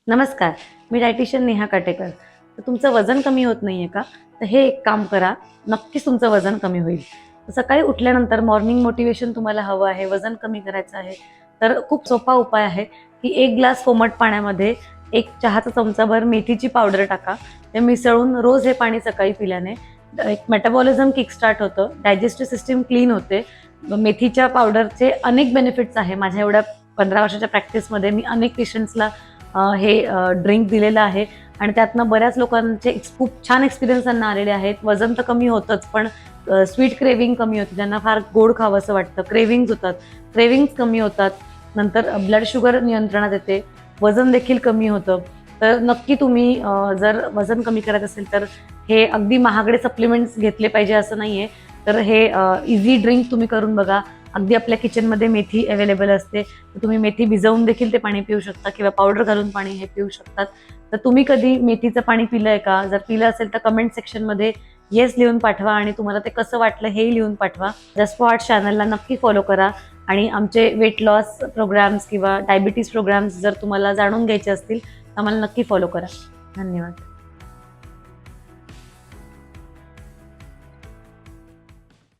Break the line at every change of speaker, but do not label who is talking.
नमस्कार, मी डायटिशियन नेहा काटेकर. तर तुमचं वजन कमी होत नाही आहे का? तर हे एक काम करा, नक्कीच तुमचं वजन कमी होईल. सकाळी उठल्यानंतर मॉर्निंग मोटिवेशन तुम्हाला हवं आहे, वजन कमी करायचं आहे, तर खूप सोपा उपाय आहे की 1 ग्लास कोमट पाण्यामध्ये 1 चहाचा चमचाभर मेथीची पावडर टाका. ते मिसळून रोज हे पाणी सकाळी पिल्याने एक मेटाबॉलिझम किकस्टार्ट होतं, डायजेस्टिव्ह सिस्टम क्लीन होते. मेथीच्या पावडरचे अनेक बेनिफिट्स आहे. माझ्या एवढ्या 15 वर्षाच्या प्रॅक्टिसमध्ये मी अनेक पेशंट्सला हे ड्रिंक दिलेलं आहे आणि त्यातनं बऱ्याच लोकांचे खूप छान एक्सपिरियन्स त्यांना आलेले आहेत. वजन तर कमी होतंच, पण स्वीट क्रेविंग कमी होते. ज्यांना फार गोड खावंसं वाटतं, क्रेविंग्ज होतात, क्रेविंग्ज कमी होतात. नंतर ब्लड शुगर नियंत्रणात येते, वजन देखील कमी होतं. तर नक्की तुम्ही जर वजन कमी करायचं असेल तर हे अगदी महागडे सप्लिमेंट्स घेतले पाहिजे असं नाही आहे. तर हे इझी ड्रिंक तुम्ही करून बघा. अगदी आपल्या किचनमध्ये मेथी अवेलेबल असते. तर तुम्ही मेथी भिजवून देखील ते पाणी पिऊ शकता किंवा पावडर घालून पाणी हे पिऊ शकतात. तर तुम्ही कधी मेथीचं पाणी पिलंय का? जर पिलं असेल तर कमेंट सेक्शनमध्ये येस लिहून पाठवा आणि तुम्हाला ते कसं वाटलं हेही लिहून पाठवा. जस्ट फॉर आर्ट चॅनलला नक्की फॉलो करा आणि आमचे वेट लॉस प्रोग्राम्स किंवा डायबिटीज प्रोग्राम्स जर तुम्हाला जाणून घ्यायचे असतील तर आम्हाला नक्की फॉलो करा. धन्यवाद.